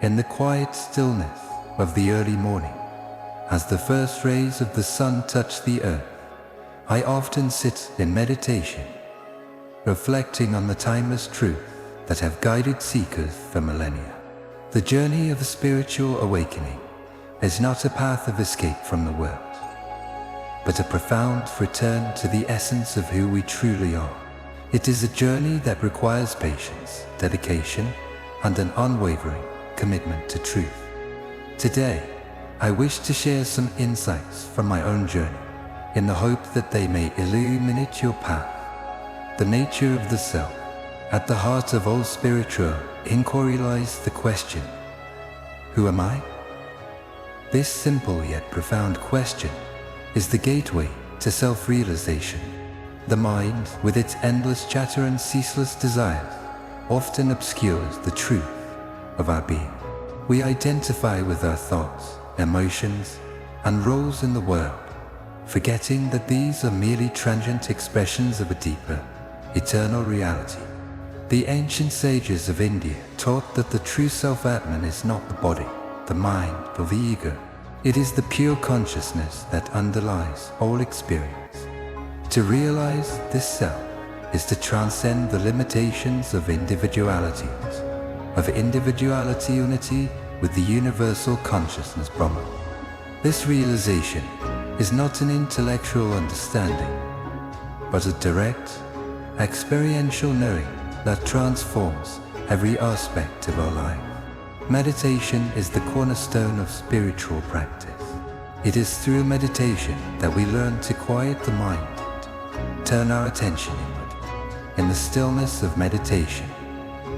In the quiet stillness of the early morning, as the first rays of the sun touch the earth, I often sit in meditation, reflecting on the timeless truth that have guided seekers for millennia. The journey of a spiritual awakening is not a path of escape from the world, but a profound return to the essence of who we truly are. It is a journey that requires patience, dedication, and an unwavering commitment to truth. Today, I wish to share some insights from my own journey, in the hope that they may illuminate your path. The nature of the self. At the heart of all spiritual inquiry lies the question, who am I? This simple yet profound question is the gateway to self-realization. The mind, with its endless chatter and ceaseless desires, often obscures the truth of our being. We identify with our thoughts, emotions, and roles in the world, forgetting that these are merely transient expressions of a deeper, eternal reality. The ancient sages of India taught that the true self-Atman is not the body, the mind, or the ego. It is the pure consciousness that underlies all experience. To realize this self is to transcend the limitations of individuality unity with the universal consciousness Brahman. This realization is not an intellectual understanding, but a direct, experiential knowing that transforms every aspect of our life. Meditation is the cornerstone of spiritual practice. It is through meditation that we learn to quiet the mind and turn our attention inward. In the stillness of meditation,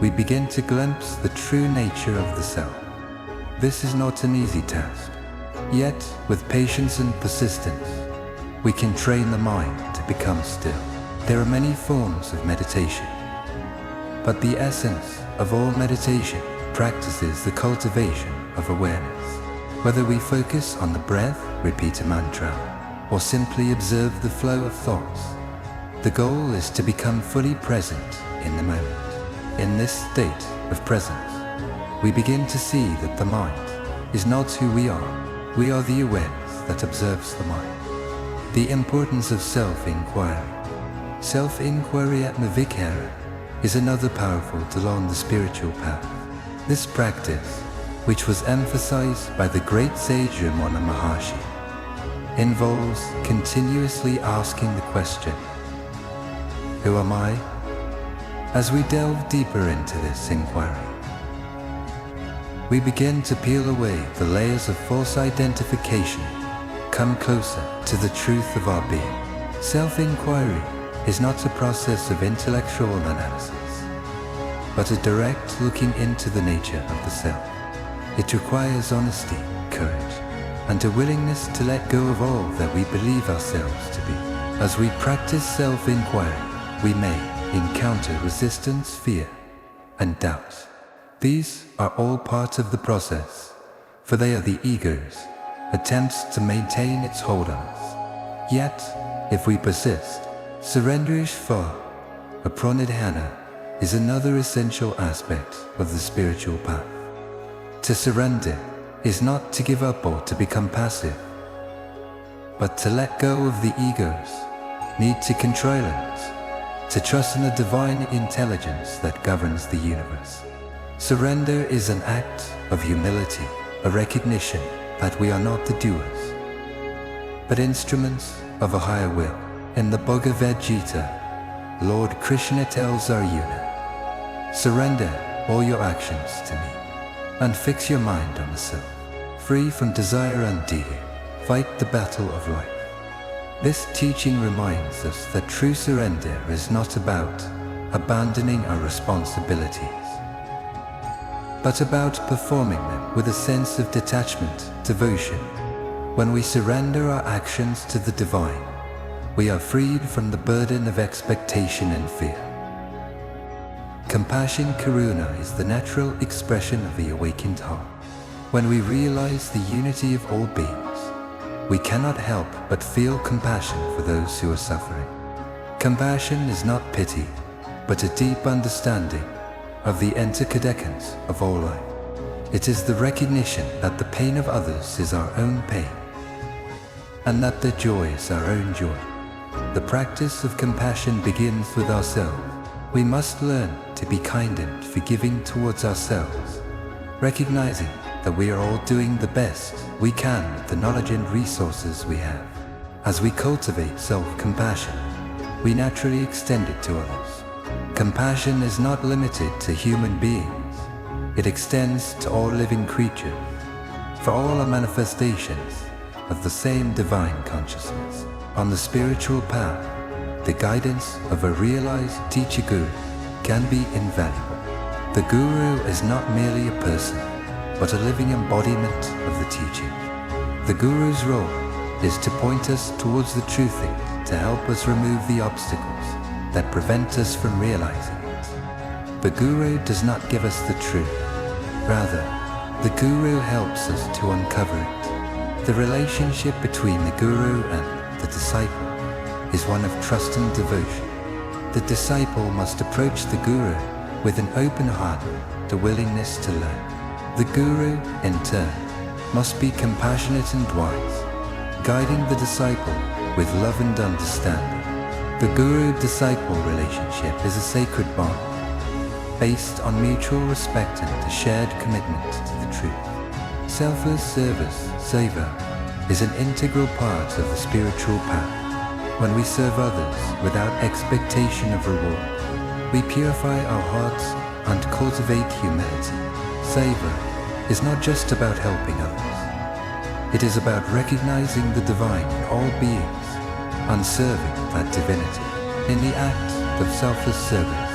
we begin to glimpse the true nature of the self. This is not an easy task, yet with patience and persistence, we can train the mind to become still. There are many forms of meditation, but the essence of all meditation practices the cultivation of awareness. Whether we focus on the breath, repeat a mantra, or simply observe the flow of thoughts, the goal is to become fully present in the moment. In this state of presence, we begin to see that the mind is not who we are. We are the awareness that observes the mind. The importance of self-inquiry. Self-inquiry atmavichara is another powerful tool on the spiritual path. This practice, which was emphasized by the great sage Ramana Maharshi, involves continuously asking the question, who am I? As we delve deeper into this inquiry, we begin to peel away the layers of false identification, come closer to the truth of our being. Self-inquiry is not a process of intellectual analysis, but a direct looking into the nature of the self. It requires honesty, courage, and a willingness to let go of all that we believe ourselves to be. As we practice self-inquiry, we may encounter resistance, fear, and doubt. These are all part of the process, for they are the ego's attempts to maintain its hold on us. Yet, if we persist, surrender-ishvara, pranidhana, is another essential aspect of the spiritual path. To surrender is not to give up or to become passive, but to let go of the ego's need to control us, to trust in the divine intelligence that governs the universe. Surrender is an act of humility, a recognition that we are not the doers, but instruments of a higher will. In the Bhagavad Gita, Lord Krishna tells Arjuna, surrender all your actions to me, and fix your mind on the self. Free from desire and ego, fight the battle of life. This teaching reminds us that true surrender is not about abandoning our responsibilities, but about performing them with a sense of detachment, devotion. When we surrender our actions to the divine, we are freed from the burden of expectation and fear. Compassion karuna is the natural expression of the awakened heart. When we realize the unity of all beings, we cannot help but feel compassion for those who are suffering. Compassion is not pity, but a deep understanding of the interconnections of all life. It is the recognition that the pain of others is our own pain, and that their joy is our own joy. The practice of compassion begins with ourselves. We must learn to be kind and forgiving towards ourselves, recognizing that we are all doing the best we can with the knowledge and resources we have. As we cultivate self-compassion, we naturally extend it to others. Compassion is not limited to human beings. It extends to all living creatures, for all are manifestations of the same divine consciousness. On the spiritual path, the guidance of a realized teacher guru can be invaluable. The guru is not merely a person, but a living embodiment of the teaching. The guru's role is to point us towards the true thing, to help us remove the obstacles that prevent us from realizing it. The guru does not give us the truth. Rather, the guru helps us to uncover it. The relationship between the guru and the disciple is one of trust and devotion. The disciple must approach the guru with an open heart, the willingness to learn. The guru, in turn, must be compassionate and wise, guiding the disciple with love and understanding. The guru-disciple relationship is a sacred bond, based on mutual respect and a shared commitment to the truth. Selfless service, seva, is an integral part of the spiritual path. When we serve others without expectation of reward, we purify our hearts and cultivate humility. Seva is not just about helping others. It is about recognizing the divine in all beings and serving that divinity. In the act of selfless service,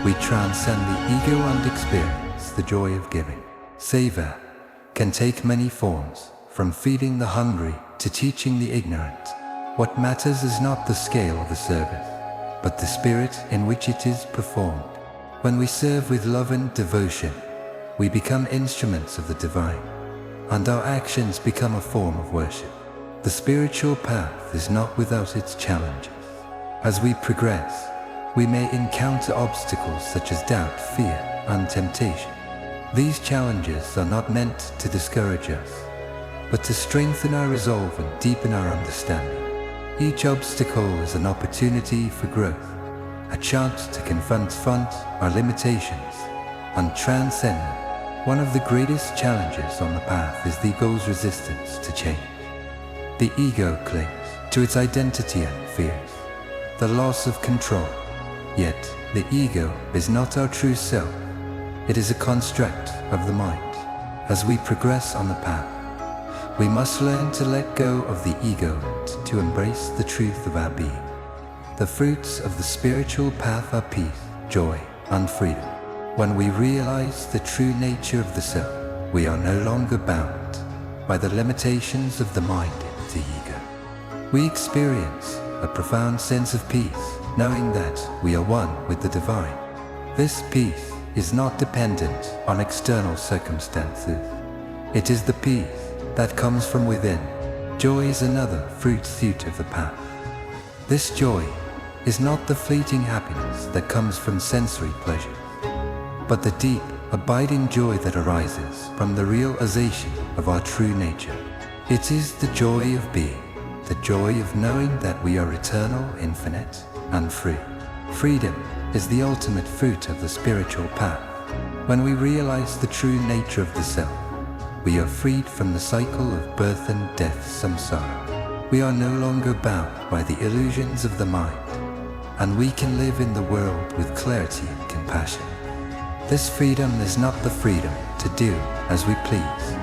we transcend the ego and experience the joy of giving. Seva can take many forms, from feeding the hungry to teaching the ignorant. What matters is not the scale of the service, but the spirit in which it is performed. When we serve with love and devotion, we become instruments of the divine, and our actions become a form of worship. The spiritual path is not without its challenges. As we progress, we may encounter obstacles such as doubt, fear, and temptation. These challenges are not meant to discourage us, but to strengthen our resolve and deepen our understanding. Each obstacle is an opportunity for growth, a chance to confront our limitations and transcend them. One of the greatest challenges on the path is the ego's resistance to change. The ego clings to its identity and fears the loss of control. Yet, the ego is not our true self. It is a construct of the mind. As we progress on the path, we must learn to let go of the ego and to embrace the truth of our being. The fruits of the spiritual path are peace, joy, and freedom. When we realize the true nature of the self, we are no longer bound by the limitations of the mind and the ego. We experience a profound sense of peace, knowing that we are one with the divine. This peace is not dependent on external circumstances. It is the peace that comes from within. Joy is another fruit of the path. This joy is not the fleeting happiness that comes from sensory pleasure, but the deep, abiding joy that arises from the realization of our true nature. It is the joy of being, the joy of knowing that we are eternal, infinite, and free. Freedom is the ultimate fruit of the spiritual path. When we realize the true nature of the self, we are freed from the cycle of birth and death, samsara. We are no longer bound by the illusions of the mind, and we can live in the world with clarity and compassion. This freedom is not the freedom to do as we please,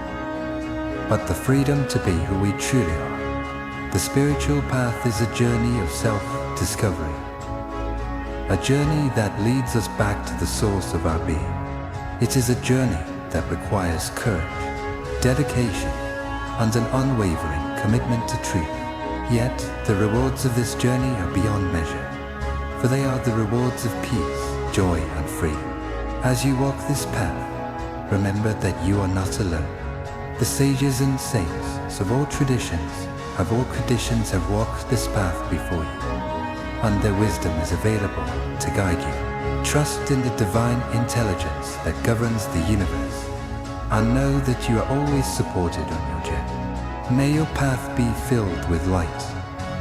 but the freedom to be who we truly are. The spiritual path is a journey of self-discovery, a journey that leads us back to the source of our being. It is a journey that requires courage, dedication, and an unwavering commitment to truth. Yet, the rewards of this journey are beyond measure, for they are the rewards of peace, joy, and freedom. As you walk this path, remember that you are not alone. The sages and saints of all traditions have walked this path before you, and their wisdom is available to guide you. Trust in the divine intelligence that governs the universe, and know that you are always supported on your journey. May your path be filled with light,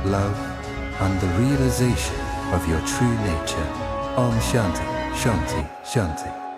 love, and the realization of your true nature. Om Shanti, Shanti, Shanti.